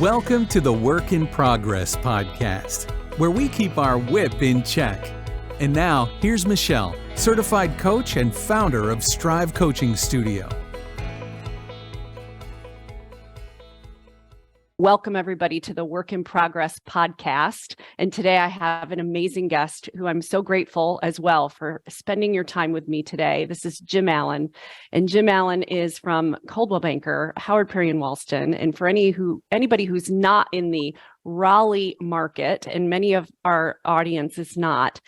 Welcome to the Work in Progress podcast, where we keep our whip in check. And now, here's Michelle, certified coach and founder of Strive Coaching Studio. Welcome, everybody, to the Work in Progress podcast. And today I have an amazing guest who I'm so grateful as well for spending your time with me today. This is Jim Allen. And Jim Allen is from Coldwell Banker, Howard Perry and Walston. And for anybody who's not in the Raleigh market, and many of our audience is not,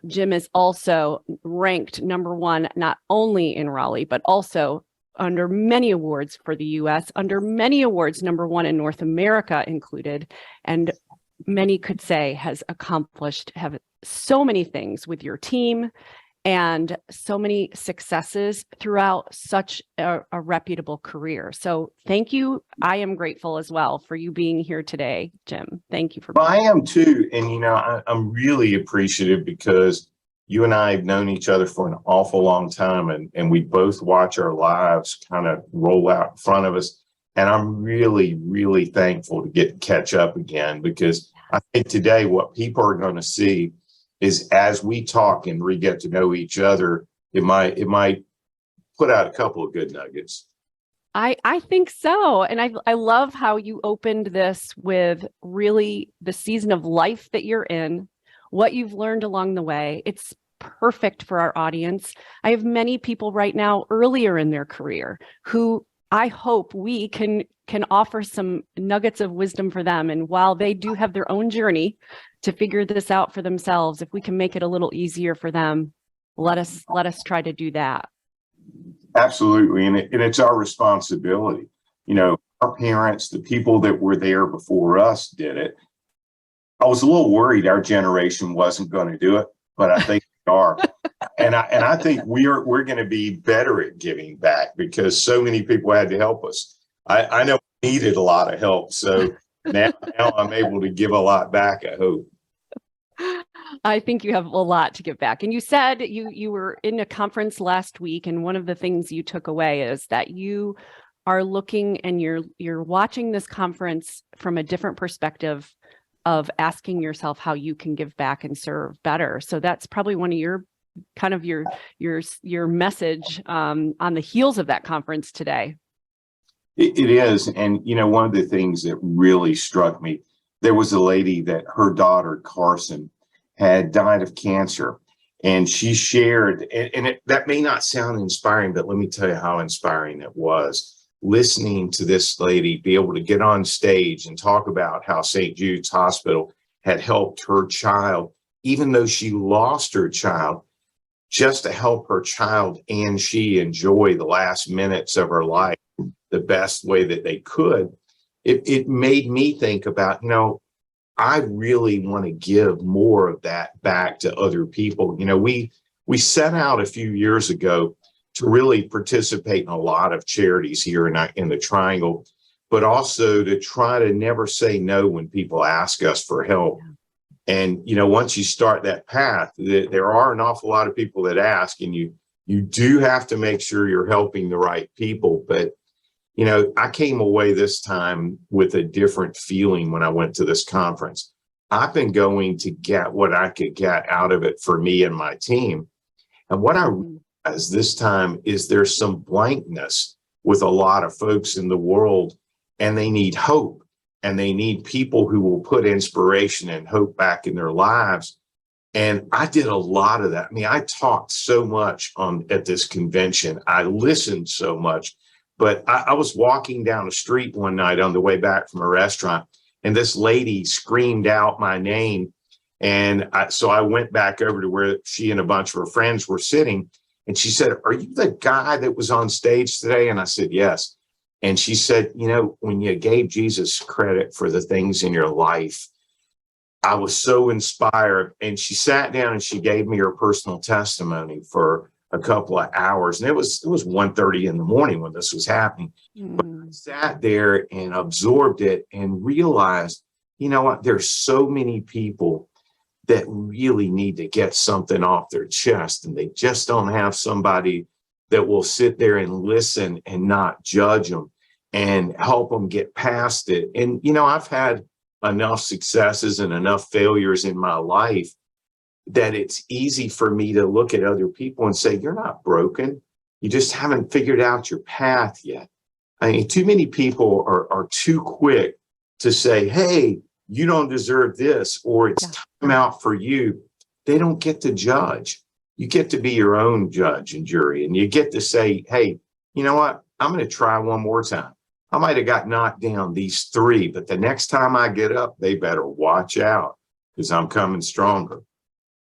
Jim is also ranked number one, not only in Raleigh, but also under many awards for the U.S., under many awards, number one in North America included, and many could say have so many things with your team and so many successes throughout such a reputable career. So thank you. I am grateful as well for you being here today, Jim. Thank you for being here. I am too. And, I'm really appreciative because you and I have known each other for an awful long time, and we both watch our lives kind of roll out in front of us. And I'm really, really thankful to catch up again, because I think today what people are going to see is as we talk and we get to know each other, it might put out a couple of good nuggets. I think so. And I love how you opened this with really the season of life that you're in, what you've learned along the way. It's perfect for our audience. I have many people right now earlier in their career who I hope we can offer some nuggets of wisdom for them. And while they do have their own journey to figure this out for themselves, if we can make it a little easier for them, let us try to do that. Absolutely. And it's our responsibility. Our parents, the people that were there before us did it. I was a little worried our generation wasn't going to do it, but I think we are. And I think we're going to be better at giving back because so many people had to help us. I know I needed a lot of help. So now I'm able to give a lot back, I hope. I think you have a lot to give back. And you said you were in a conference last week, and one of the things you took away is that you are looking and you're watching this conference from a different perspective of asking yourself how you can give back and serve better. So that's probably one of your kind of your message on the heels of that conference today. It is. And, one of the things that really struck me, there was a lady that her daughter, Carson, had died of cancer. And she shared, and that may not sound inspiring, but let me tell you how inspiring it was. Listening to this lady be able to get on stage and talk about how St. Jude's Hospital had helped her child, even though she lost her child, just to help her child and she enjoy the last minutes of her life the best way that they could. It made me think about, I really want to give more of that back to other people. We set out a few years ago to really participate in a lot of charities here in the Triangle, but also to try to never say no when people ask us for help. And, once you start that path, there are an awful lot of people that ask, and you do have to make sure you're helping the right people. But, I came away this time with a different feeling when I went to this conference. I've been going to get what I could get out of it for me and my team. And what I as this time is there's some blankness with a lot of folks in the world, and they need hope, and they need people who will put inspiration and hope back in their lives. And I did a lot of that. I talked so much at this convention. I listened so much, but I was walking down the street one night on the way back from a restaurant, and this lady screamed out my name. And so I went back over to where she and a bunch of her friends were sitting. And she said, "Are you the guy that was on stage today?" And I said, "Yes." And she said, when you gave Jesus credit for the things in your life, I was so inspired. And she sat down and she gave me her personal testimony for a couple of hours. And it was 1:30 in the morning when this was happening. But I sat there and absorbed it and realized, there's so many people that really need to get something off their chest, and they just don't have somebody that will sit there and listen and not judge them. and help them get past it. And, I've had enough successes and enough failures in my life that it's easy for me to look at other people and say, you're not broken. You just haven't figured out your path yet. I mean, too many people are too quick to say, hey, you don't deserve this, or it's time out for you. They don't get to judge. You get to be your own judge and jury, and you get to say, hey, you know what? I'm going to try one more time. I might have got knocked down these 3, but the next time I get up, they better watch out because I'm coming stronger.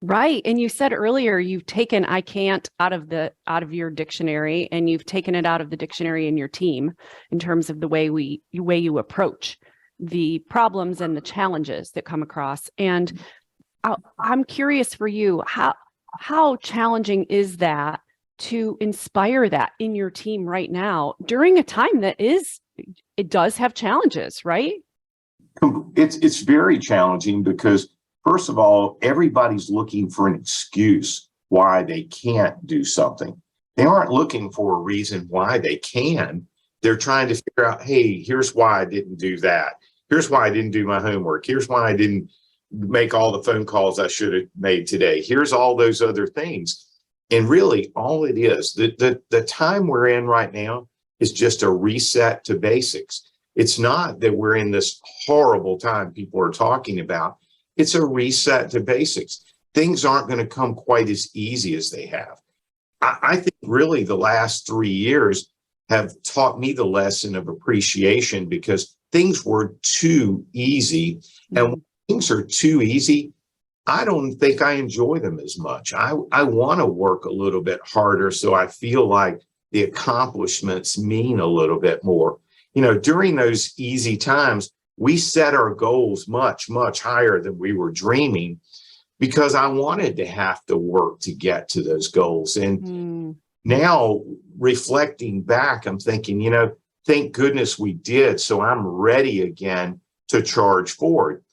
Right. And you said earlier, you've taken "I can't" out of your dictionary, and you've taken it out of the dictionary in your team in terms of the way you approach the problems and the challenges that come across. And I'm curious for you, how challenging is that to inspire that in your team right now during a time that it does have challenges, right? It's very challenging because, first of all, everybody's looking for an excuse why they can't do something. They aren't looking for a reason why they can. They're trying to figure out, hey, here's why I didn't do that. Here's why I didn't do my homework. Here's why I didn't make all the phone calls I should have made today. Here's all those other things. And really, all it is, the time we're in right now is just a reset to basics. It's not that we're in this horrible time people are talking about. It's a reset to basics. Things aren't going to come quite as easy as they have. I think really the last 3 years have taught me the lesson of appreciation, because things were too easy. And when things are too easy, I don't think I enjoy them as much. I want to work a little bit harder so I feel like the accomplishments mean a little bit more. During those easy times, we set our goals much, much higher than we were dreaming, because I wanted to have to work to get to those goals. And now, reflecting back, I'm thinking, thank goodness we did. So I'm ready again to charge forward.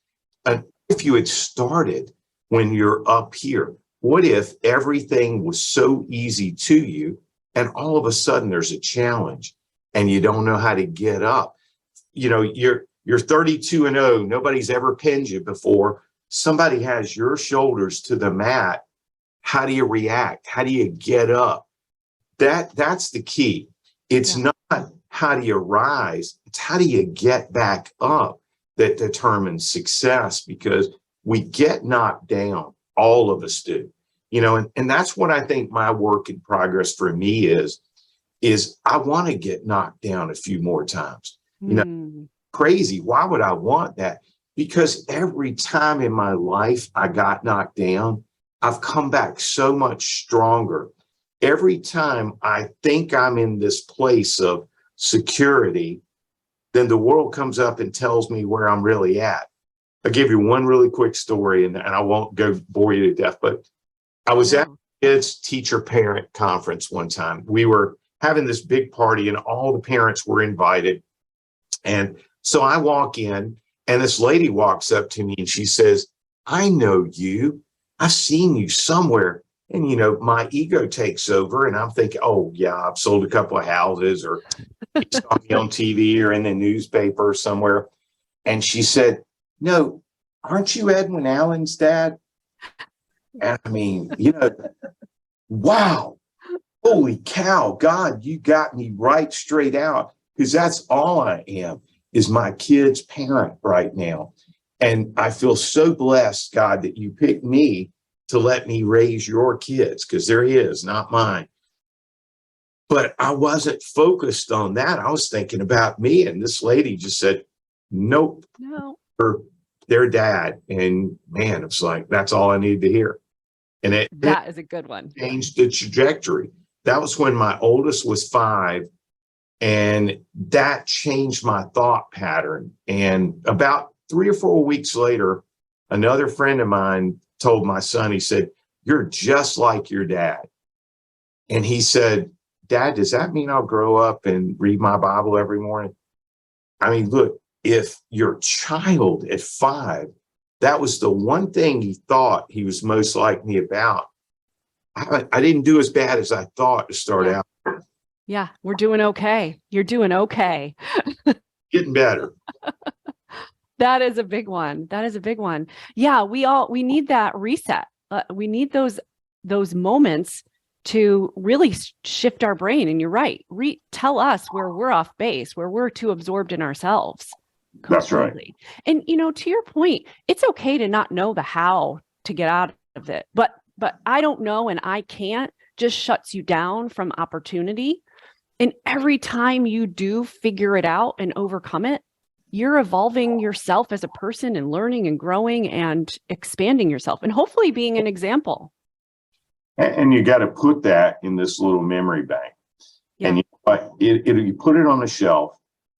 And if you had started when you're up here, what if everything was so easy to you and all of a sudden there's a challenge and you don't know how to get up? You're 32-0. Nobody's ever pinned you before. Somebody has your shoulders to the mat. How do you react? How do you get up? That's the key. It's not how do you rise, it's how do you get back up that determines success, because we get knocked down. All of us do, and that's what I think my work in progress for me is I want to get knocked down a few more times. Crazy. Why would I want that? Because every time in my life I got knocked down, I've come back so much stronger. Every time I think I'm in this place of security, then the world comes up and tells me where I'm really at. I'll give you one really quick story, and I won't go bore you to death, but I was at a kids teacher parent conference one time. We were having this big party and all the parents were invited. And so I walk in and this lady walks up to me and she says, I know you. I've seen you somewhere. And, my ego takes over and I'm thinking, oh, yeah, I've sold a couple of houses, or you saw me on TV or in the newspaper somewhere. And she said, no, aren't you Edwin Allen's dad? And I mean, wow, holy cow, God, you got me right straight out, because that's all I am, is my kid's parent right now. And I feel so blessed, God, that you picked me to let me raise your kids, because they're his, not mine. But I wasn't focused on that. I was thinking about me. And this lady just said, nope, or their dad. And man, it's like, that's all I needed to hear. And that is a good one. Changed the trajectory. That was when my oldest was 5. And that changed my thought pattern. And about 3 or 4 weeks later, another friend of mine told my son, he said, you're just like your dad. And he said, Dad, does that mean I'll grow up and read my Bible every morning? I mean, look, if your child at 5, that was the one thing he thought he was most like me about, I didn't do as bad as I thought to start out. Yeah, we're doing okay. You're doing okay. Getting better. That is a big one. That is a big one. Yeah, we need that reset. We need those moments to really shift our brain. And you're right. Tell us where we're off base, where we're too absorbed in ourselves. That's right. Completely. And to your point, it's okay to not know the how to get out of it. But I don't know and I can't just shuts you down from opportunity. And every time you do figure it out and overcome it, you're evolving yourself as a person and learning and growing and expanding yourself and hopefully being an example. And you got to put that in this little memory bank. Yeah. And you put it on the shelf,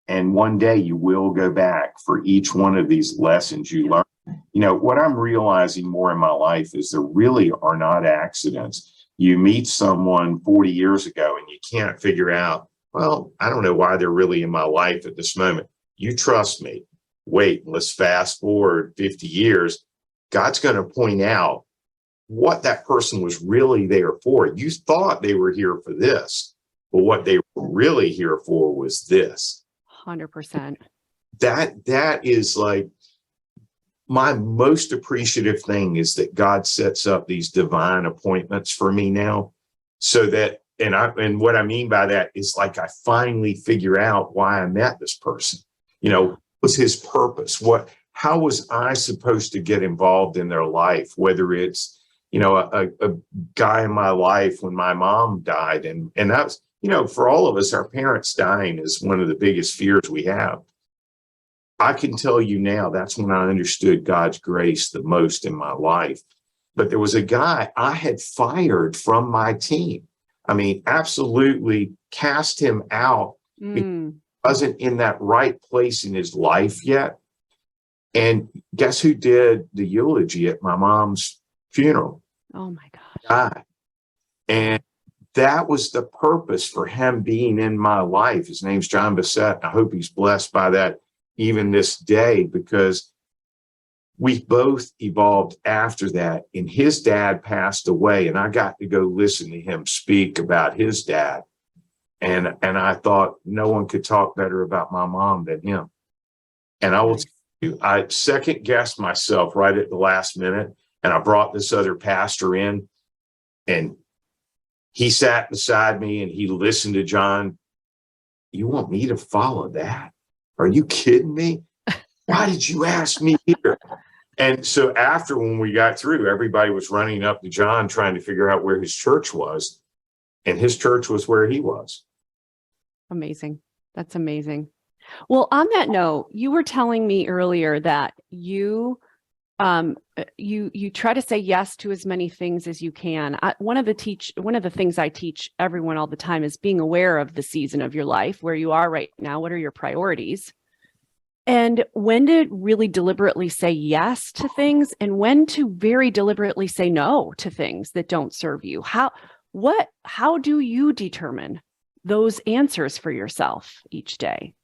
and one day you will go back for each one of these lessons you learn. What I'm realizing more in my life is there really are not accidents. You meet someone 40 years ago and you can't figure out, well, I don't know why they're really in my life at this moment. You trust me. Wait, let's fast forward 50 years. God's going to point out what that person was really there for. You thought they were here for this, but what they were really here for was this. 100%. That is like my most appreciative thing, is that God sets up these divine appointments for me now, so that, and what I mean by that is, like, I finally figure out why I met this person. What's his purpose? How was I supposed to get involved in their life? Whether it's, a guy in my life when my mom died, and that was, for all of us, our parents dying is one of the biggest fears we have. I can tell you now, that's when I understood God's grace the most in my life. But there was a guy I had fired from my team. I mean, absolutely cast him out. He wasn't in that right place in his life yet. And guess who did the eulogy at my mom's funeral? Oh my gosh. God. And that was the purpose for him being in my life. His name's John Bissett. I hope he's blessed by that even this day, because we both evolved after that. And his dad passed away, and I got to go listen to him speak about his dad. And I thought no one could talk better about my mom than him. And I will tell you, I second guessed myself right at the last minute. And I brought this other pastor in, and he sat beside me and he listened to John. You want me to follow that? Are you kidding me? Why did you ask me here? And so after, when we got through, everybody was running up to John trying to figure out where his church was. And his church was where he was. Amazing. That's amazing. Well, on that note, you were telling me earlier that you try to say yes to as many things as you can. One of the things I teach everyone all the time is being aware of the season of your life, where you are right now. What are your priorities? And when to really deliberately say yes to things, and when to very deliberately say no to things that don't serve you. How do you determine those answers for yourself each day?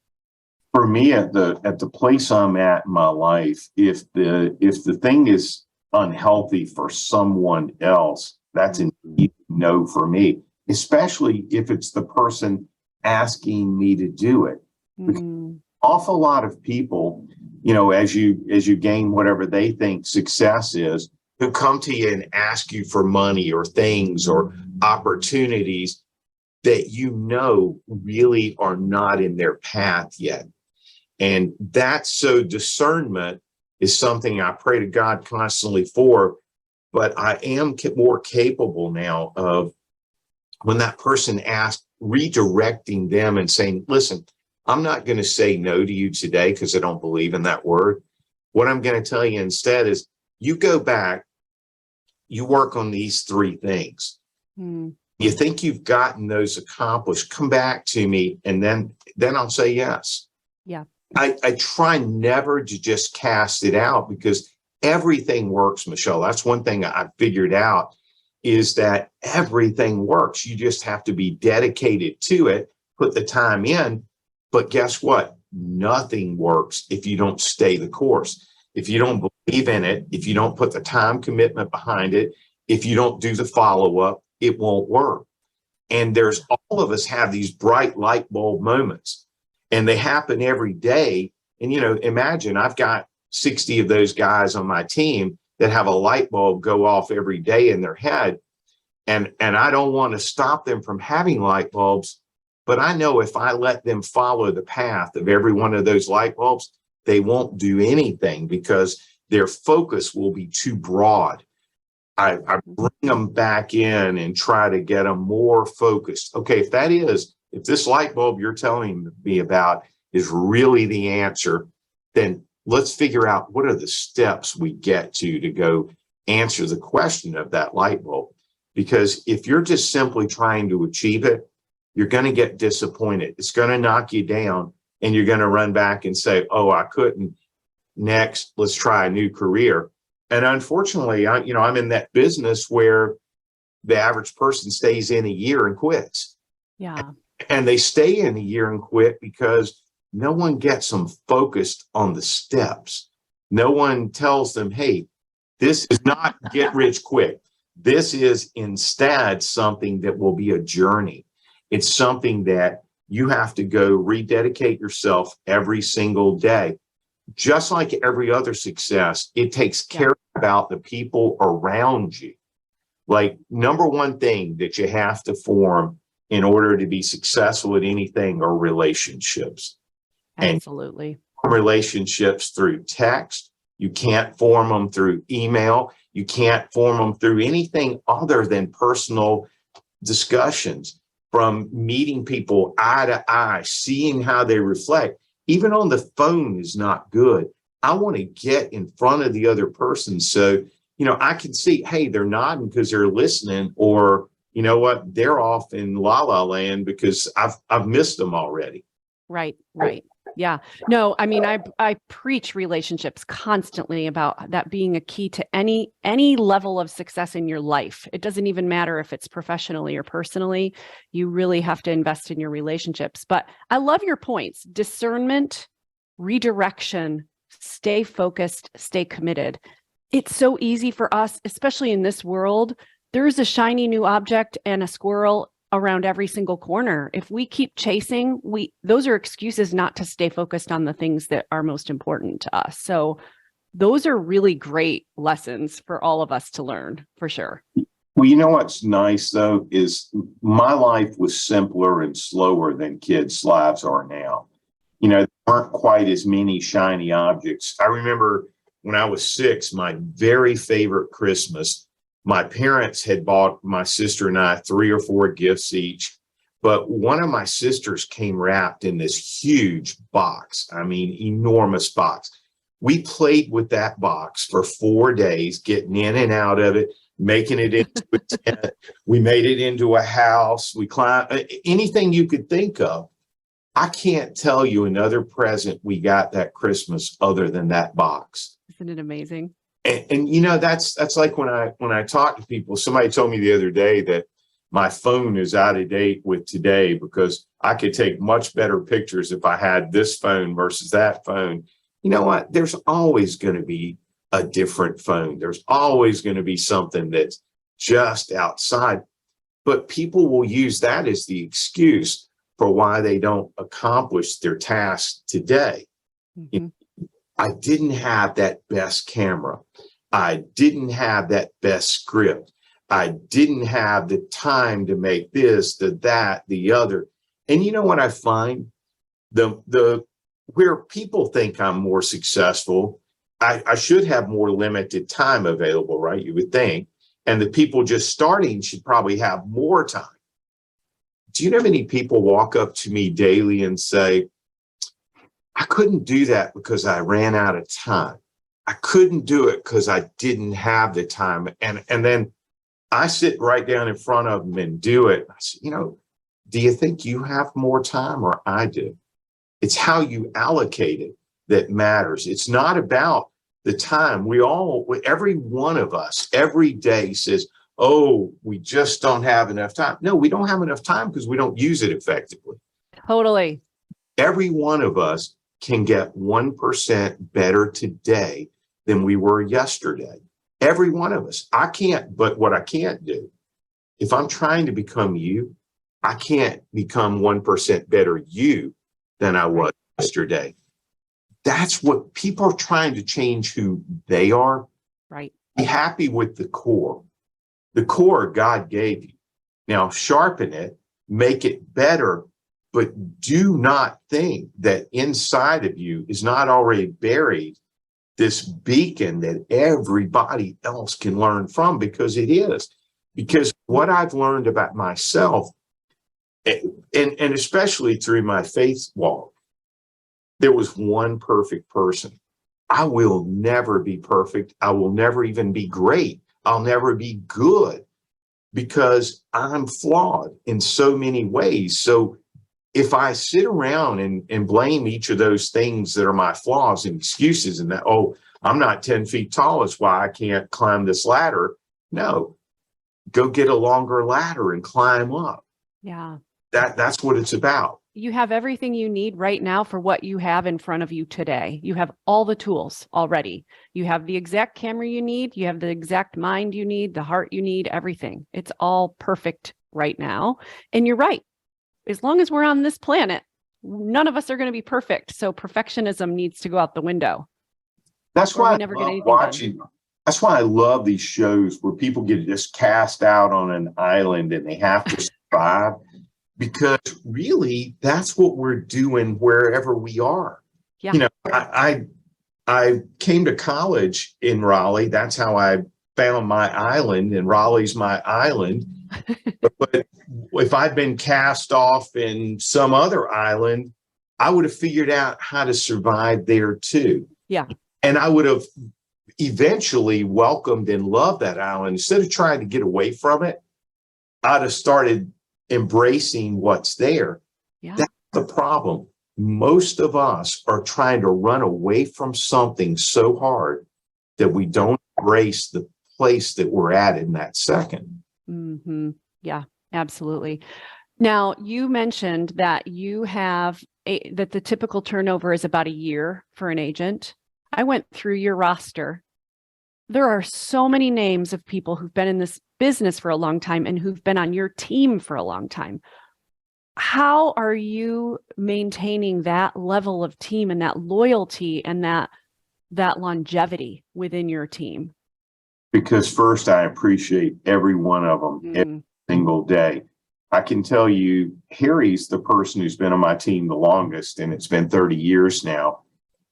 For me, at the place I'm at in my life, if the thing is unhealthy for someone else, that's a no for me, especially if it's the person asking me to do it. Awful lot of people, as you gain whatever they think success is, who come to you and ask you for money or things or opportunities that really are not in their path yet. And so discernment is something I pray to God constantly for, but I am more capable now of, when that person asks, redirecting them and saying, listen, I'm not going to say no to you today because I don't believe in that word. What I'm going to tell you instead is, you go back, you work on these 3 things. You think you've gotten those accomplished, come back to me, and then I'll say yes. Yeah. I try never to just cast it out, because everything works, Michelle. That's one thing I figured out, is that everything works. You just have to be dedicated to it, put the time in. But guess what? Nothing works if you don't stay the course. If you don't believe in it, if you don't put the time commitment behind it, if you don't do the follow-up, it won't work. And there's all of us have these bright light bulb moments, and they happen every day. And, imagine I've got 60 of those guys on my team that have a light bulb go off every day in their head. And I don't want to stop them from having light bulbs, but I know if I let them follow the path of every one of those light bulbs, they won't do anything because their focus will be too broad. I bring them back in and try to get them more focused. Okay, if this light bulb you're telling me about is really the answer, then let's figure out what are the steps we get to go answer the question of that light bulb. Because if you're just simply trying to achieve it, you're going to get disappointed. It's going to knock you down, and you're going to run back and say, oh, I couldn't. Next, let's try a new career. And unfortunately, I'm in that business where the average person stays in a year and quits. Yeah. And they stay in a year and quit because no one gets them focused on the steps. No one tells them, hey, this is not get rich quick. This is instead something that will be a journey. It's something that you have to go rededicate yourself every single day. Just like every other success, it takes care about the people around you. Like, number one thing that you have to form in order to be successful at anything are relationships. Absolutely. And relationships through text. You can't form them through email. You can't form them through anything other than personal discussions, from meeting people eye to eye, seeing how they reflect. Even on the phone is not good. I want to get in front of the other person so, I can see, hey, they're nodding because they're listening, or, you know what, they're off in la la land because I've missed them already. Right. Yeah. No, I mean, I preach relationships constantly about that being a key to any level of success in your life. It doesn't even matter if it's professionally or personally. You really have to invest in your relationships. But I love your points: discernment, redirection, stay focused, stay committed. It's so easy for us, especially in this world. There's a shiny new object and a squirrel around every single corner. If we keep chasing, those are excuses not to stay focused on the things that are most important to us. So those are really great lessons for all of us to learn, for sure. Well, you know what's nice, though, is my life was simpler and slower than kids' lives are now. There aren't quite as many shiny objects. I remember when I was 6, my very favorite Christmas, my parents had bought my sister and I 3 or 4 gifts each, but one of my sisters came wrapped in this huge box. I mean, enormous box. We played with that box for 4 days, getting in and out of it, making it into a tent. We made it into a house. We climbed anything you could think of. I can't tell you another present we got that Christmas other than that box. Isn't it amazing? And that's like when I talk to people. Somebody told me the other day that my phone is out of date with today because I could take much better pictures if I had this phone versus that phone. You know what? There's always going to be a different phone. There's always going to be something that's just outside. But people will use that as the excuse for why they don't accomplish their tasks today. Mm-hmm. I didn't have that best camera. I didn't have that best script. I didn't have the time to make this, that, the other. And you know what I find? Where people think I'm more successful, I should have more limited time available, right? You would think. And the people just starting should probably have more time. Do you know how many people walk up to me daily and say, I couldn't do that because I ran out of time. I couldn't do it because I didn't have the time. And then I sit right down in front of them and do it. I say, do you think you have more time or I do? It's how you allocate it that matters. It's not about the time. Every one of us every day says, oh, we just don't have enough time. No, we don't have enough time because we don't use it effectively. Totally. Every one of us can get 1% better today than we were yesterday. Every one of us. But what I can't do, if I'm trying to become you, I can't become 1% better you than I was yesterday. That's what people are trying to change who they are. Right. Be happy with the core. The core God gave you. Now sharpen it, make it better, but do not think that inside of you is not already buried this beacon that everybody else can learn from, because it is. Because what I've learned about myself, and especially through my faith walk, there was one perfect person. I will never be perfect. I will never even be great. I'll never be good, because I'm flawed in so many ways. So if I sit around and blame each of those things that are my flaws and excuses, and that, oh, I'm not 10 feet tall, that's why I can't climb this ladder. No, go get a longer ladder and climb up. Yeah. That's what it's about. You have everything you need right now for what you have in front of you today. You have all the tools already. You have the exact camera you need. You have the exact mind you need, the heart you need, everything. It's all perfect right now. And you're right. As long as we're on this planet, none of us are going to be perfect. So perfectionism needs to go out the window. That's why I never get love anything watching. That's why I love these shows where people get just cast out on an island and they have to survive, because really that's what we're doing wherever we are. Yeah. You know, I came to college in Raleigh. That's how I found my island, and Raleigh's my island. But if I'd been cast off in some other island, I would have figured out how to survive there too. Yeah. And I would have eventually welcomed and loved that island. Instead of trying to get away from it, I'd have started embracing what's there. Yeah. That's the problem. Most of us are trying to run away from something so hard that we don't embrace the place that we're at in that second. Mm-hmm. Yeah, absolutely. Now, you mentioned that you have that the typical turnover is about a year for an agent. I went through your roster. There are so many names of people who've been in this business for a long time and who've been on your team for a long time. How are you maintaining that level of team and that loyalty and that longevity within your team? Because first, I appreciate every one of them every single day. I can tell you, Harry's the person who's been on my team the longest, and it's been 30 years now.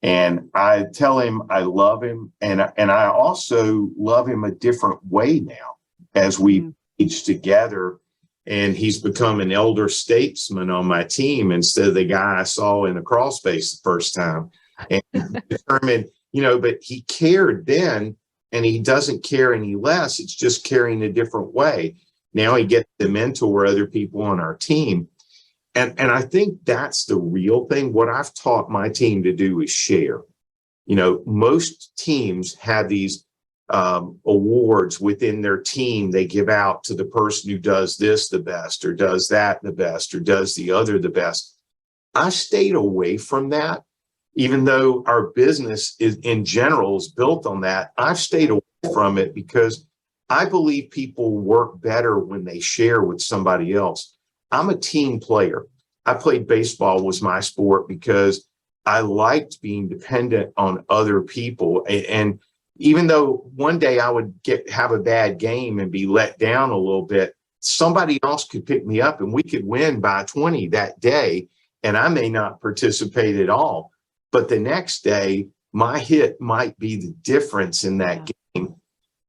And I tell him I love him, and I also love him a different way now as we age together. And he's become an elder statesman on my team instead of the guy I saw in a crawl space the first time. And determined, but he cared then, and he doesn't care any less. It's just caring a different way. Now he gets to mentor other people on our team. And I think that's the real thing. What I've taught my team to do is share. Most teams have these awards within their team they give out to the person who does this the best, or does that the best, or does the other the best. I stayed away from that, even though our business is in general is built on that. I've stayed away from it because I believe people work better when they share with somebody else. I'm a team player. I played baseball was my sport because I liked being dependent on other people. And even though one day I would have a bad game and be let down a little bit, somebody else could pick me up and we could win by 20 that day. And I may not participate at all. But the next day, my hit might be the difference in that game.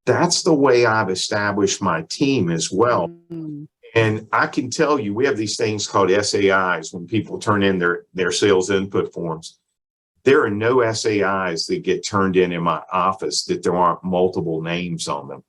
That's the way I've established my team as well. Mm-hmm. And I can tell you, we have these things called SAIs when people turn in their sales input forms. There are no SAIs that get turned in my office that there aren't multiple names on them.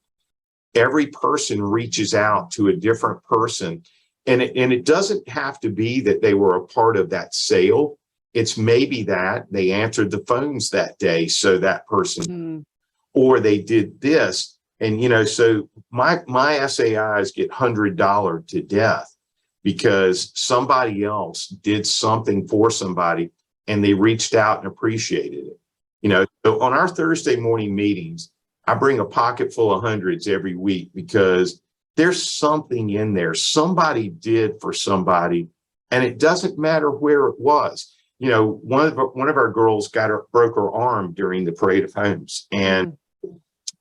Every person reaches out to a different person. And it doesn't have to be that they were a part of that sale. It's maybe that they answered the phones that day, so that person, or they did this. And, so my SAIs get $100 to death because somebody else did something for somebody and they reached out and appreciated it. So on our Thursday morning meetings, I bring a pocket full of hundreds every week because there's something in there. Somebody did for somebody, and it doesn't matter where it was. You know, one of our girls broke her arm during the Parade of Homes, and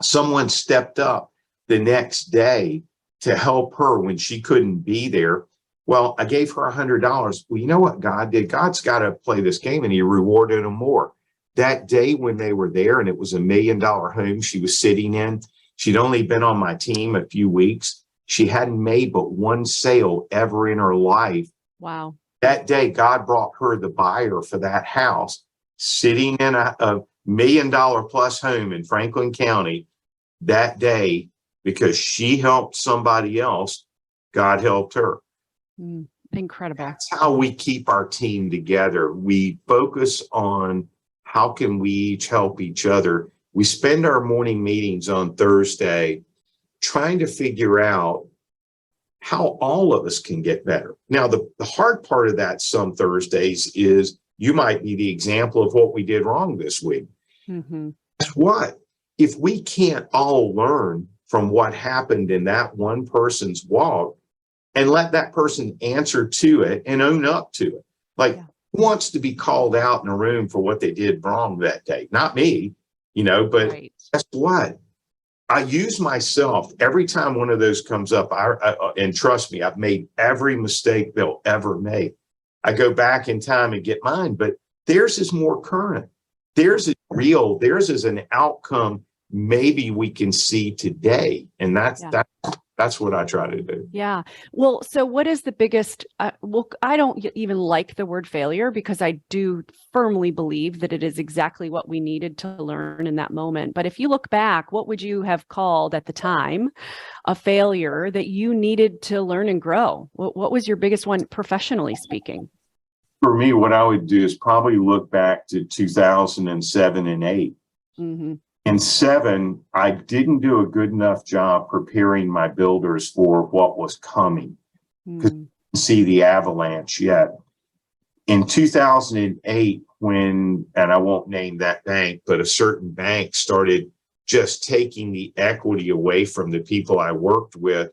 someone stepped up the next day to help her when she couldn't be there. Well, I gave her $100. Well, you know what God did? God's got to play this game, and he rewarded them more. That day when they were there, and it was $1 million home she was sitting in, she'd only been on my team a few weeks. She hadn't made but one sale ever in her life. Wow. That day, God brought her the buyer for that house, sitting in a $1 million plus home in Franklin County that day, because she helped somebody else. God helped her. Incredible. That's how we keep our team together. We focus on how can we each help each other. We spend our morning meetings on Thursday trying to figure out how all of us can get better. Now, the hard part of that some Thursdays is you might be the example of what we did wrong this week. Guess what? If we can't all learn from what happened in that one person's walk and let that person answer to it and own up to it, like, who wants to be called out in a room for what they did wrong that day? Not me, but guess what? I use myself every time one of those comes up. And trust me, I've made every mistake they'll ever make. I go back in time and get mine, but theirs is more current. Theirs is real. Theirs is an outcome maybe we can see today. And that's what I try to do. Yeah. Well, so what is the biggest, I don't even like the word failure, because I do firmly believe that it is exactly what we needed to learn in that moment. But if you look back, what would you have called at the time a failure that you needed to learn and grow? What was your biggest one, professionally speaking? For me, what I would do is probably look back to 2007 and 8. In 7, I didn't do a good enough job preparing my builders for what was coming, because I didn't see the avalanche yet. In 2008, and I won't name that bank, but a certain bank started just taking the equity away from the people I worked with.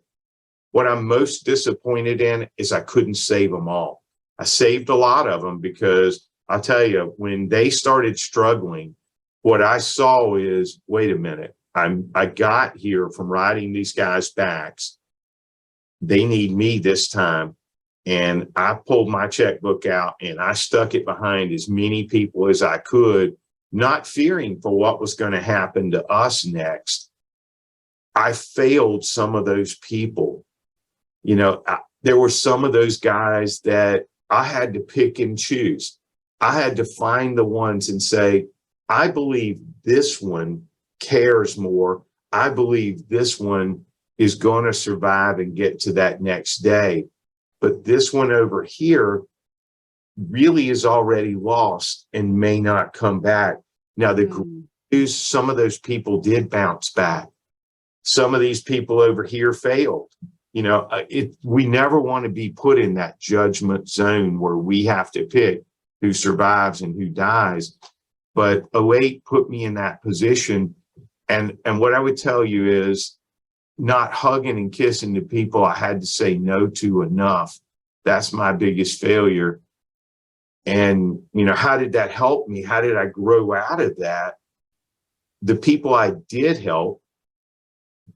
What I'm most disappointed in is I couldn't save them all. I saved a lot of them, because I'll tell you, when they started struggling, what I saw is, wait a minute, I got here from riding these guys' backs. They need me this time. And I pulled my checkbook out and I stuck it behind as many people as I could, not fearing for what was going to happen to us next. I failed some of those people. There were some of those guys that I had to pick and choose. I had to find the ones and say, I believe this one cares more. I believe this one is going to survive and get to that next day. But this one over here really is already lost and may not come back. Now, the good news, some of those people did bounce back. Some of these people over here failed. We never want to be put in that judgment zone where we have to pick who survives and who dies. But 08 put me in that position. And what I would tell you is not hugging and kissing the people I had to say no to enough. That's my biggest failure. And, how did that help me? How did I grow out of that? The people I did help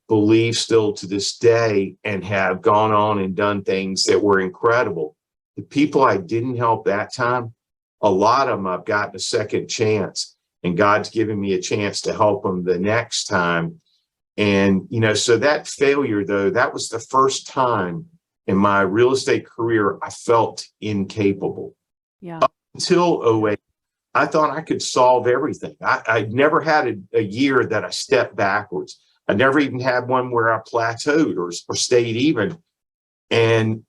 believe still to this day and have gone on and done things that were incredible. The people I didn't help that time, a lot of them I've gotten a second chance, and God's given me a chance to help them the next time. And, so that failure, though, that was the first time in my real estate career I felt incapable. Yeah. Up until 08, I thought I could solve everything. I never had a year that I stepped backwards. I never even had one where I plateaued or stayed even. And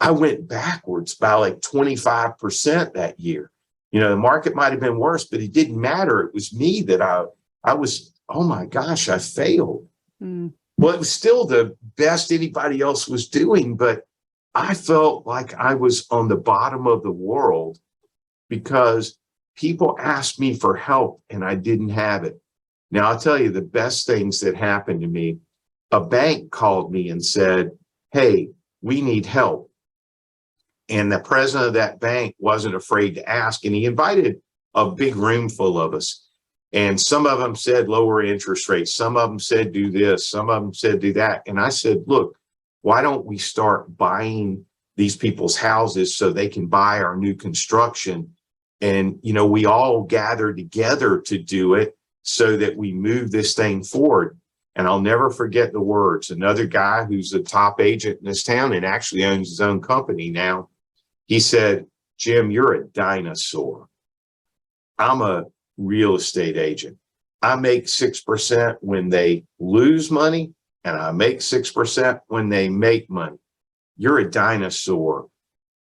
I went backwards by like 25% that year. The market might have been worse, but it didn't matter. It was me that I was, oh my gosh, I failed. Well, it was still the best anybody else was doing, but I felt like I was on the bottom of the world because people asked me for help and I didn't have it. Now, I'll tell you the best things that happened to me. a bank called me and said, hey, we need help. And the president of that bank wasn't afraid to ask. And he invited a big room full of us. And some of them said lower interest rates. Some of them said do this. Some of them said do that. And I said, look, why don't we start buying these people's houses so they can buy our new construction? And, we all gather together to do it so that we move this thing forward. And I'll never forget the words. Another guy who's a top agent in this town and actually owns his own company now, he said, Jim, you're a dinosaur. I'm a real estate agent. I make 6% when they lose money, and I make 6% when they make money. You're a dinosaur.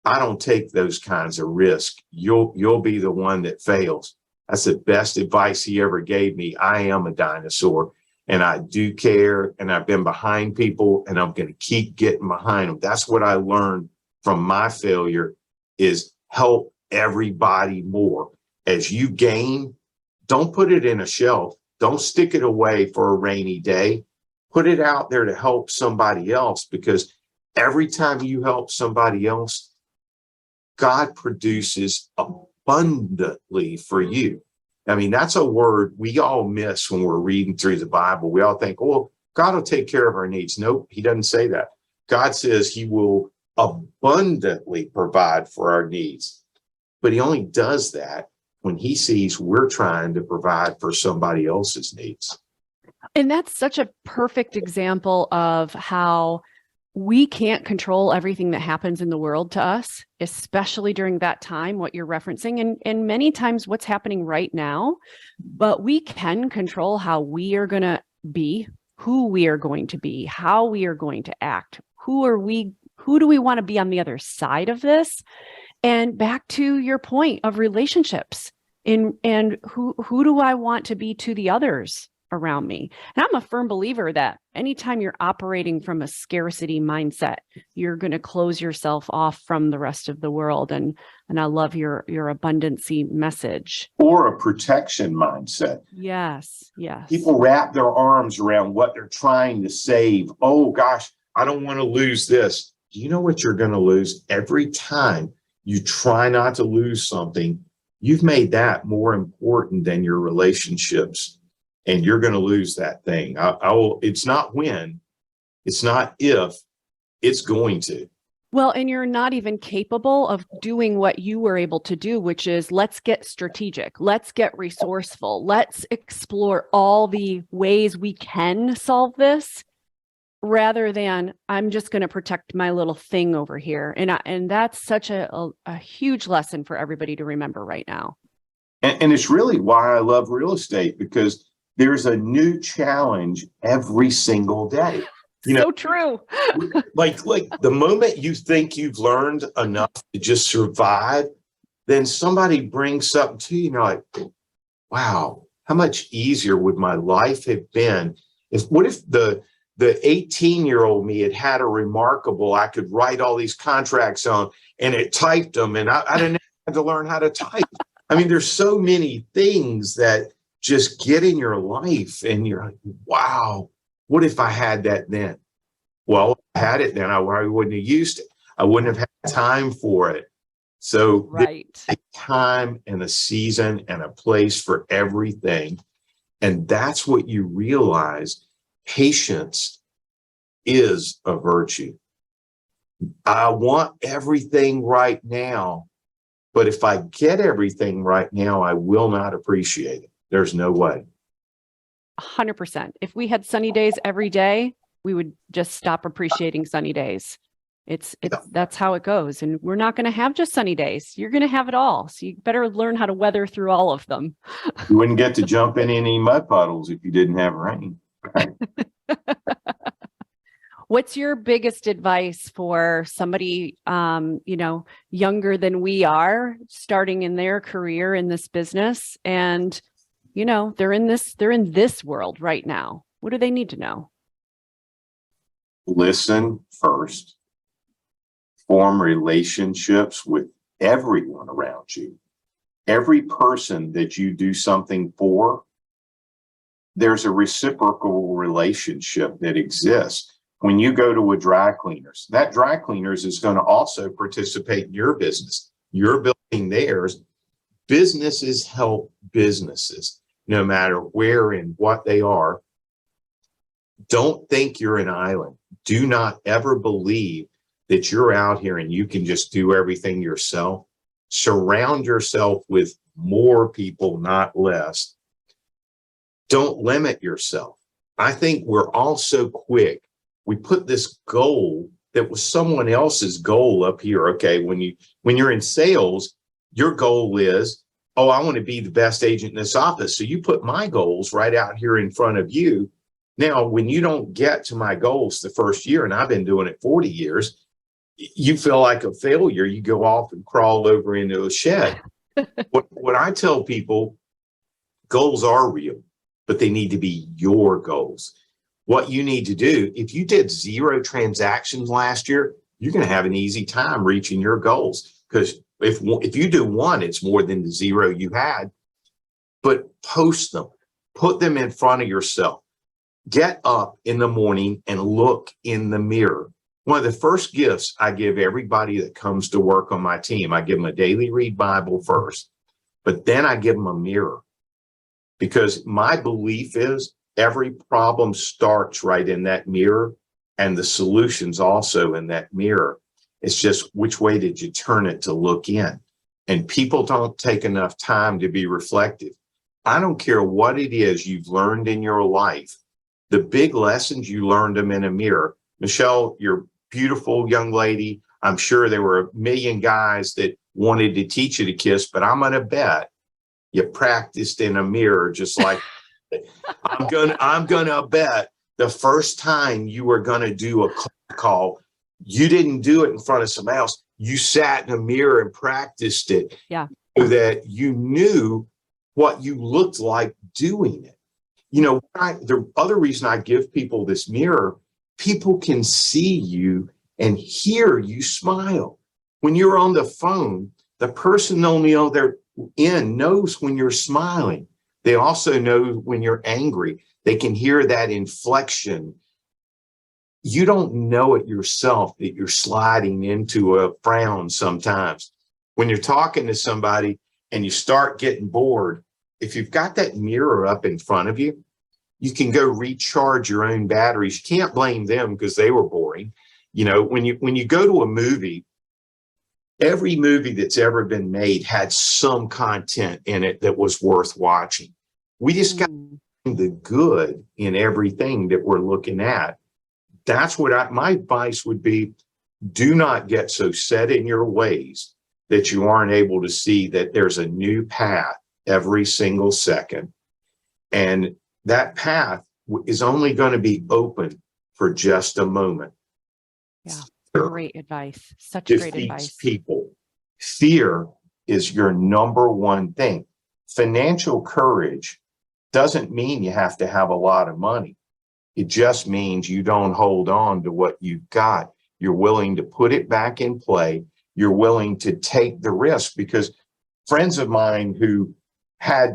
I don't take those kinds of risks. You'll be the one that fails. That's the best advice he ever gave me. I am a dinosaur, and I do care, and I've been behind people, and I'm going to keep getting behind them. That's what I learned from my failure, is help everybody more. As you gain, don't put it in a shelf. Don't stick it away for a rainy day. Put it out there to help somebody else, because every time you help somebody else, God produces abundantly for you. I mean, that's a word we all miss when we're reading through the Bible. We all think, oh, God will take care of our needs. Nope, he doesn't say that. God says he will abundantly provide for our needs. But he only does that when he sees we're trying to provide for somebody else's needs. And that's such a perfect example of how we can't control everything that happens in the world to us, especially during that time, what you're referencing, and many times what's happening right now. But we can control how we are going to be, who we are going to be, how we are going to act. Who do we want to be on the other side of this? And back to your point of relationships, and who do I want to be to the others around me? And I'm a firm believer that anytime you're operating from a scarcity mindset, you're going to close yourself off from the rest of the world. And I love your abundancy message. Or a protection mindset. Yes. People wrap their arms around what they're trying to save. Oh gosh, I don't want to lose this. Do you know what you're going to lose? Every time you try not to lose something, you've made that more important than your relationships, and you're going to lose that thing. It's not when, it's not if, it's going to. Well, and you're not even capable of doing what you were able to do, which is let's get strategic, let's get resourceful, let's explore all the ways we can solve this, rather than I'm just going to protect my little thing over here. And that's such a huge lesson for everybody to remember right now. And it's really why I love real estate, because there's a new challenge every single day. So true. like the moment you think you've learned enough to just survive, then somebody brings something to you, and you're like, wow, how much easier would my life have been what if the 18-year-old me had a remarkable, I could write all these contracts on, and it typed them, and I didn't have to learn how to type. I mean, there's so many things that just get in your life, and you're like, wow, what if I had that then? Well, if I had it then, I wouldn't have used it. I wouldn't have had time for it. So right. There's a time and a season and a place for everything. And that's what you realize. Patience is a virtue. I want everything right now, but if I get everything right now, I will not appreciate it. There's no way. 100%. If we had sunny days every day, we would just stop appreciating sunny days. That's how it goes. And we're not going to have just sunny days. You're going to have it all. So you better learn how to weather through all of them. You wouldn't get to jump in any mud puddles if you didn't have rain. Right? What's your biggest advice for somebody, younger than we are, starting in their career in this business, and they're in this world right now? What do they need to know? Listen first. Form relationships with everyone around you. Every person that you do something for, there's a reciprocal relationship that exists. When you go to a dry cleaners, that dry cleaners is going to also participate in your business. You're building theirs. Businesses help businesses, no matter where and what they are. Don't think you're an island. Do not ever believe that you're out here and you can just do everything yourself. Surround yourself with more people, not less. Don't limit yourself. I think we're all so quick. We put this goal that was someone else's goal up here. Okay, when you're in sales, your goal is, oh, I want to be the best agent in this office. So you put my goals right out here in front of you. Now, when you don't get to my goals the first year, and I've been doing it 40 years, you feel like a failure. You go off and crawl over into a shed. What I tell people, goals are real, but they need to be your goals. What you need to do, if you did 0 transactions last year, you're going to have an easy time reaching your goals, because if you do 1, it's more than the 0 you had. But post them, put them in front of yourself. Get up in the morning and look in the mirror. One of the first gifts I give everybody that comes to work on my team, I give them a daily read Bible first, but then I give them a mirror, because my belief is every problem starts right in that mirror, and the solution's also in that mirror. It's just which way did you turn it to look in? And people don't take enough time to be reflective. I don't care what it is you've learned in your life. The big lessons, you learned them in a mirror. Michelle, you're a beautiful young lady. I'm sure there were a million guys that wanted to teach you to kiss, but I'm going to bet you practiced in a mirror, just like I'm gonna bet the first time you were gonna do a call, you didn't do it in front of somebody else. You sat in a mirror and practiced it, so that you knew what you looked like doing it. You know, the other reason I give people this mirror, people can see you and hear you smile. When you're on the phone, the person on the other end knows when you're smiling. They also know when you're angry. They can hear that inflection. You don't know it yourself that you're sliding into a frown sometimes. When you're talking to somebody and you start getting bored, if you've got that mirror up in front of you, you can go recharge your own batteries. You can't blame them because they were boring. You know, when you go to a movie, every movie that's ever been made had some content in it that was worth watching. We just got the good in everything that we're looking at. That's what my advice would be. Do not get so set in your ways that you aren't able to see that there's a new path every single second. And that path is only going to be open for just a moment. Yeah. Great advice. Such great advice. People. Fear is your number one thing. Financial courage doesn't mean you have to have a lot of money. It just means you don't hold on to what you've got. You're willing to put it back in play. You're willing to take the risk, because friends of mine who had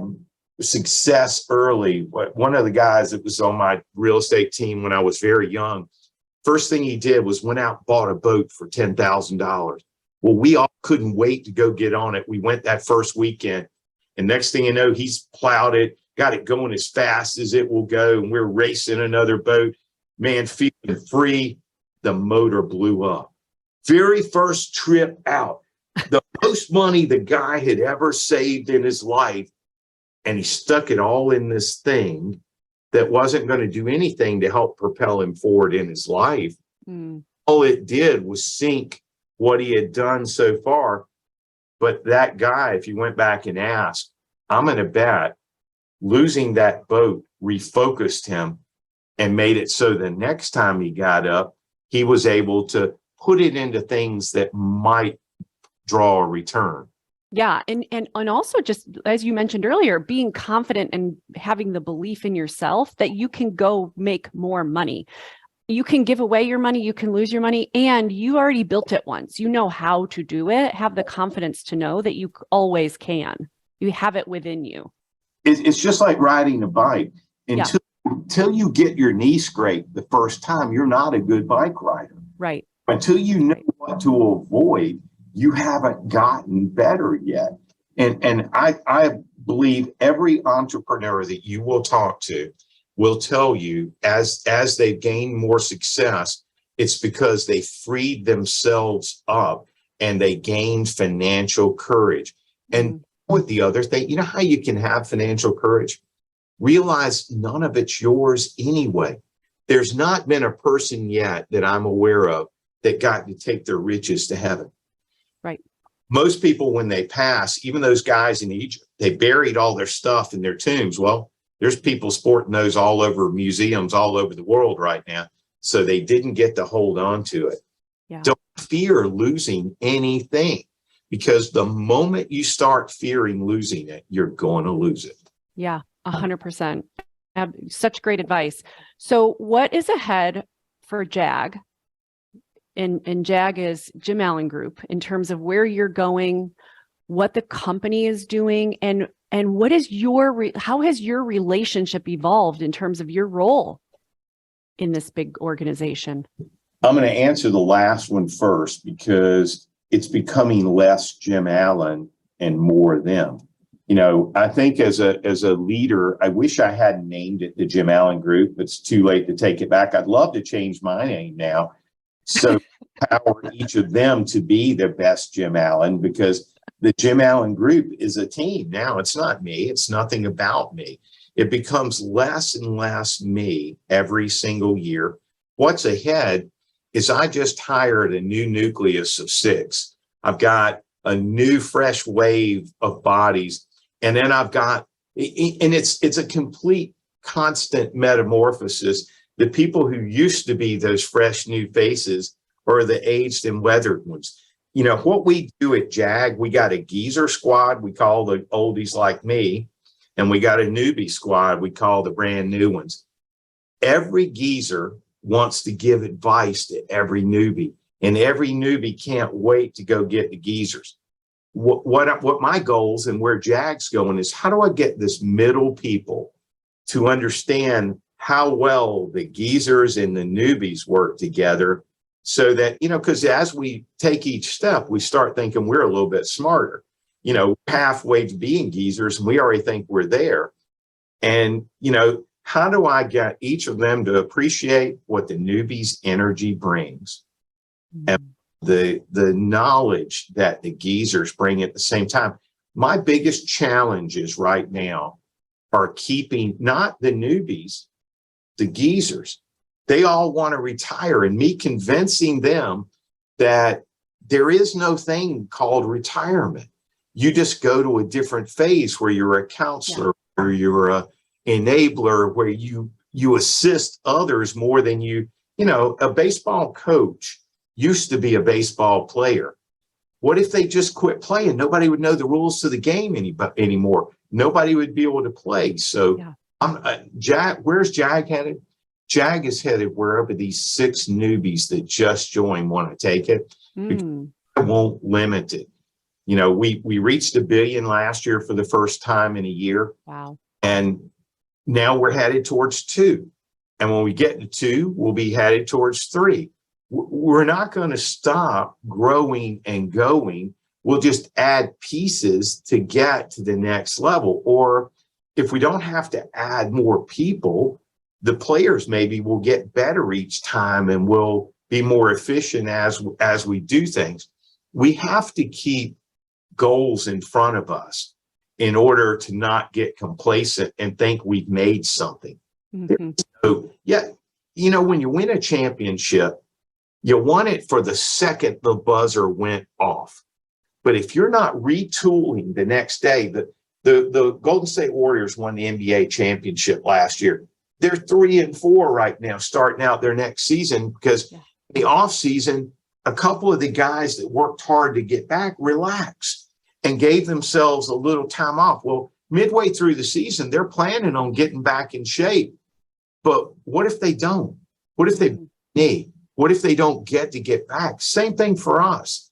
success early, one of the guys that was on my real estate team when I was very young, first thing he did was went out and bought a boat for $10,000. Well, we all couldn't wait to go get on it. We went that first weekend, and next thing you know, he's plowed it, got it going as fast as it will go, and we're racing another boat. Man, feeling free. The motor blew up. Very first trip out, the most money the guy had ever saved in his life, and he stuck it all in this thing that wasn't going to do anything to help propel him forward in his life. All it did was sink what he had done so far. But that guy, if you went back and asked, I'm going to bet losing that boat refocused him and made it so the next time he got up, he was able to put it into things that might draw a return. Yeah. And also, just as you mentioned earlier, being confident and having the belief in yourself that you can go make more money. You can give away your money, you can lose your money, and you already built it once. You know how to do it. Have the confidence to know that you always can. You have it within you. It's just like riding a bike. Until you get your knee scraped the first time, you're not a good bike rider. Right. Until you know what to avoid, you haven't gotten better yet. And I believe every entrepreneur that you will talk to will tell you as they've gained more success, it's because they freed themselves up and they gained financial courage. And with the other thing, you know how you can have financial courage? Realize none of it's yours anyway. There's not been a person yet that I'm aware of that got to take their riches to heaven. Right. Most people, when they pass, even those guys in Egypt, they buried all their stuff in their tombs. Well, there's people sporting those all over museums all over the world right now. So they didn't get to hold on to it. Yeah. Don't fear losing anything, because the moment you start fearing losing it, you're going to lose it. Yeah, 100%. Such great advice. So what is ahead for JAG? And JAG is Jim Allen Group, in terms of where you're going, what the company is doing, and what is how has your relationship evolved in terms of your role in this big organization? I'm going to answer the last one first, because it's becoming less Jim Allen and more them. You know, I think as a leader, I wish I hadn't named it the Jim Allen Group. It's too late to take it back. I'd love to change my name now, so empower each of them to be the best Jim Allen, because the Jim Allen Group is a team now. It's not me. It's nothing about me. It becomes less and less me every single year. What's ahead is I just hired a new nucleus of 6. I've got a new fresh wave of bodies. And then I've got, and it's a complete constant metamorphosis. The people who used to be those fresh new faces are the aged and weathered ones. You know, what we do at JAG, we got a geezer squad, we call the oldies like me, and we got a newbie squad, we call the brand new ones. Every geezer wants to give advice to every newbie, and every newbie can't wait to go get the geezers. What my goals and where JAG's going is, how do I get this middle people to understand how well the geezers and the newbies work together, so that, you know, because as we take each step, we start thinking we're a little bit smarter, you know, halfway to being geezers, and we already think we're there. And, you know, how do I get each of them to appreciate what the newbies' energy brings? And the knowledge that the geezers bring at the same time. My biggest challenges right now are keeping not the newbies, the geezers. They all want to retire, and me convincing them that there is no thing called retirement. You just go to a different phase where you're a counselor, or you're a enabler, where you assist others more than you know, a baseball coach used to be a baseball player. What if they just quit playing? Nobody would know the rules to the game anymore. Nobody would be able to play. So JAG, where's JAG headed? JAG is headed wherever these 6 newbies that just joined want to take it. I won't limit it. You know, we reached $1 billion last year for the first time in a year. Wow. And now we're headed towards 2. And when we get to 2, we'll be headed towards 3. We're not going to stop growing and going. We'll just add pieces to get to the next level. Or if we don't have to add more people, the players maybe will get better each time and will be more efficient as we do things. We have to keep goals in front of us in order to not get complacent and think we've made something. So, yeah, you know, when you win a championship, you won it for the second the buzzer went off. But if you're not retooling the next day, the Golden State Warriors won the NBA championship last year. They're 3-4 right now, starting out their next season, because the off season, a couple of the guys that worked hard to get back relaxed and gave themselves a little time off. Well, midway through the season, they're planning on getting back in shape. But what if they don't? What if they need? What if they don't get back? Same thing for us.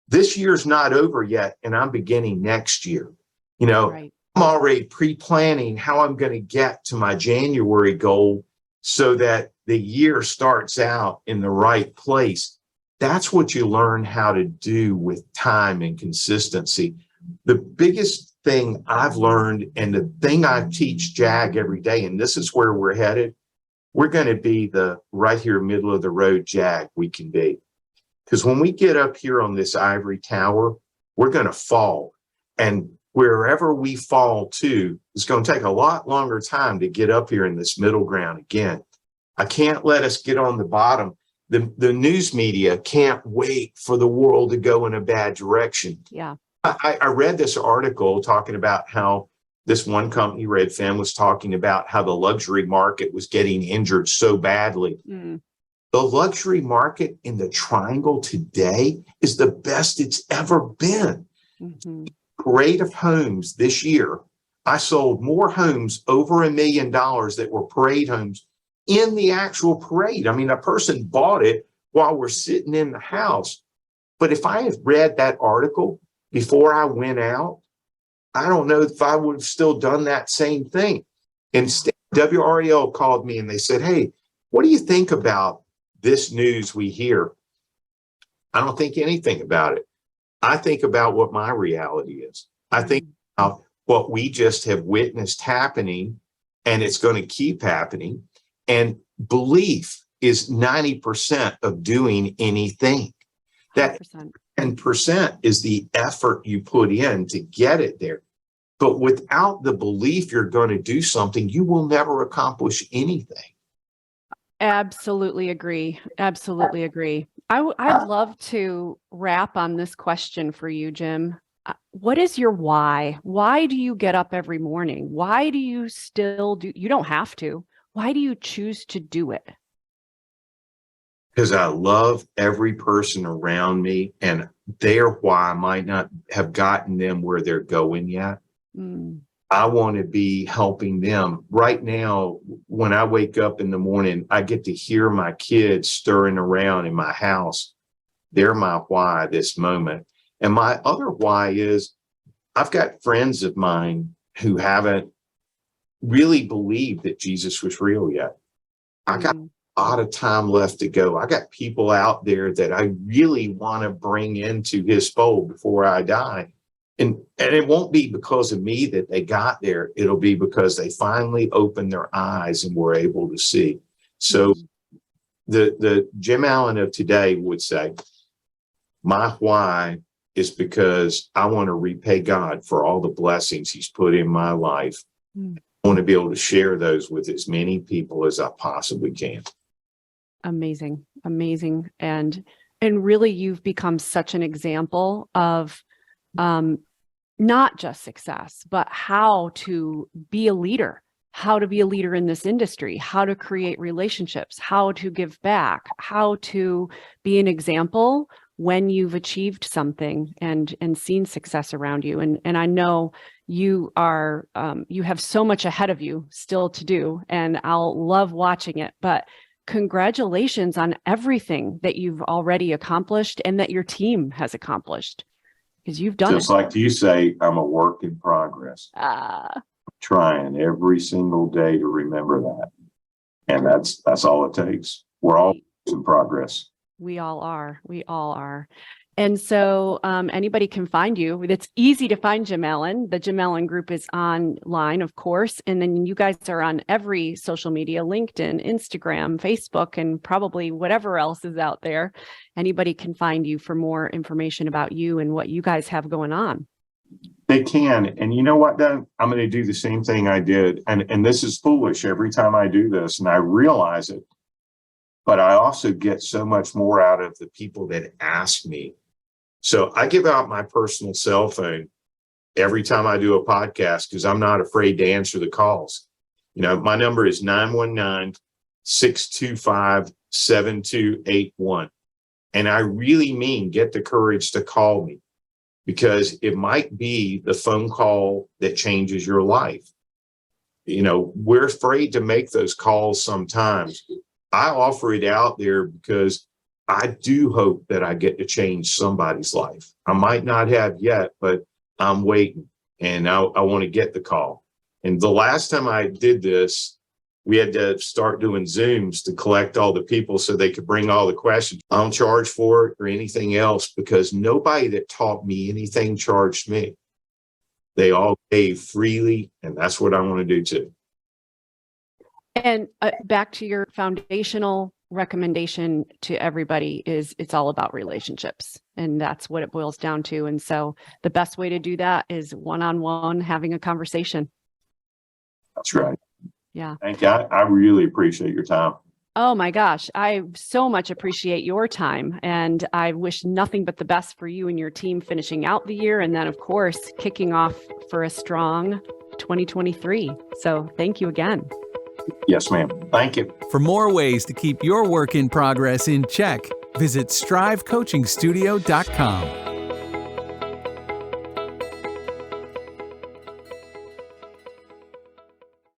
This year's not over yet, and I'm beginning next year. You know, I'm already pre-planning how I'm going to get to my January goal so that the year starts out in the right place. That's what you learn how to do with time and consistency. The biggest thing I've learned, and the thing I teach JAG every day, and this is where we're headed, we're going to be the right here, middle of the road JAG we can be. Because when we get up here on this ivory tower, we're going to fall. And wherever we fall to, it's going to take a lot longer time to get up here in this middle ground again. I can't let us get on the bottom. The news media can't wait for the world to go in a bad direction. Yeah. I read this article talking about how this one company, Redfin, was talking about how the luxury market was getting injured so badly. The luxury market in the Triangle today is the best it's ever been. Parade of homes this year, I sold more homes over $1 million that were parade homes in the actual parade. I mean, a person bought it while we're sitting in the house. But if I had read that article before I went out, I don't know if I would have still done that same thing. Instead, WREL called me and they said, hey, what do you think about this news we hear? I don't think anything about it. I think about what my reality is. I think about what we just have witnessed happening, and it's going to keep happening. And belief is 90% of doing anything. That 10% is the effort you put in to get it there. But without the belief you're going to do something, you will never accomplish anything. Absolutely agree. Absolutely agree. I'd love to wrap on this question for you, Jim. What is your why? Why do you get up every morning? Why do you still do? You don't have to. Why do you choose to do it? Because I love every person around me, and their why might not have gotten them where they're going yet. I want to be helping them. Right now, when I wake up in the morning, I get to hear my kids stirring around in my house. They're my why this moment. And my other why is I've got friends of mine who haven't really believed that Jesus was real yet. I got a lot of time left to go. I got people out there that I really want to bring into his fold before I die. And it won't be because of me that they got there. It'll be because they finally opened their eyes and were able to see. So the Jim Allen of today would say, my why is because I want to repay God for all the blessings he's put in my life. I want to be able to share those with as many people as I possibly can. Amazing. Amazing. And really, you've become such an example of not just success, but how to be a leader, how to be a leader in this industry, how to create relationships, how to give back, how to be an example when you've achieved something and seen success around you. And I know you are, you have so much ahead of you still to do, and I'll love watching it, but congratulations on everything that you've already accomplished and that your team has accomplished. Because you've done just like you say, I'm a work in progress. I'm trying every single day to remember that. And that's all it takes. We're all in progress. We all are. We all are. And so anybody can find you. It's easy to find Jim Allen. The Jim Allen Group is online, of course. And then you guys are on every social media, LinkedIn, Instagram, Facebook, and probably whatever else is out there. Anybody can find you for more information about you and what you guys have going on. They can. And you know what, Doug? I'm going to do the same thing I did. And this is foolish every time I do this, and I realize it. But I also get so much more out of the people that ask me. So I give out my personal cell phone every time I do a podcast because I'm not afraid to answer the calls. You know, my number is 919-625-7281. And I really mean get the courage to call me, because it might be the phone call that changes your life. You know, we're afraid to make those calls sometimes. I offer it out there because I do hope that I get to change somebody's life. I might not have yet, but I'm waiting. and I want to get the call. And the last time I did this, we had to start doing Zooms to collect all the people so they could bring all the questions. I don't charge for it or anything else because nobody that taught me anything charged me. They all gave freely, and that's what I want to do too. And back to your foundational recommendation to everybody is it's all about relationships, and that's what it boils down to. And so the best way to do that is one-on-one, having a conversation. That's right. Yeah. Thank you. I really appreciate your time. Oh my gosh, I so much appreciate your time, and I wish nothing but the best for you and your team finishing out the year, and then of course kicking off for a strong 2023. So thank you again. Yes, ma'am. Thank you. For more ways to keep your work in progress in check, visit strivecoachingstudio.com.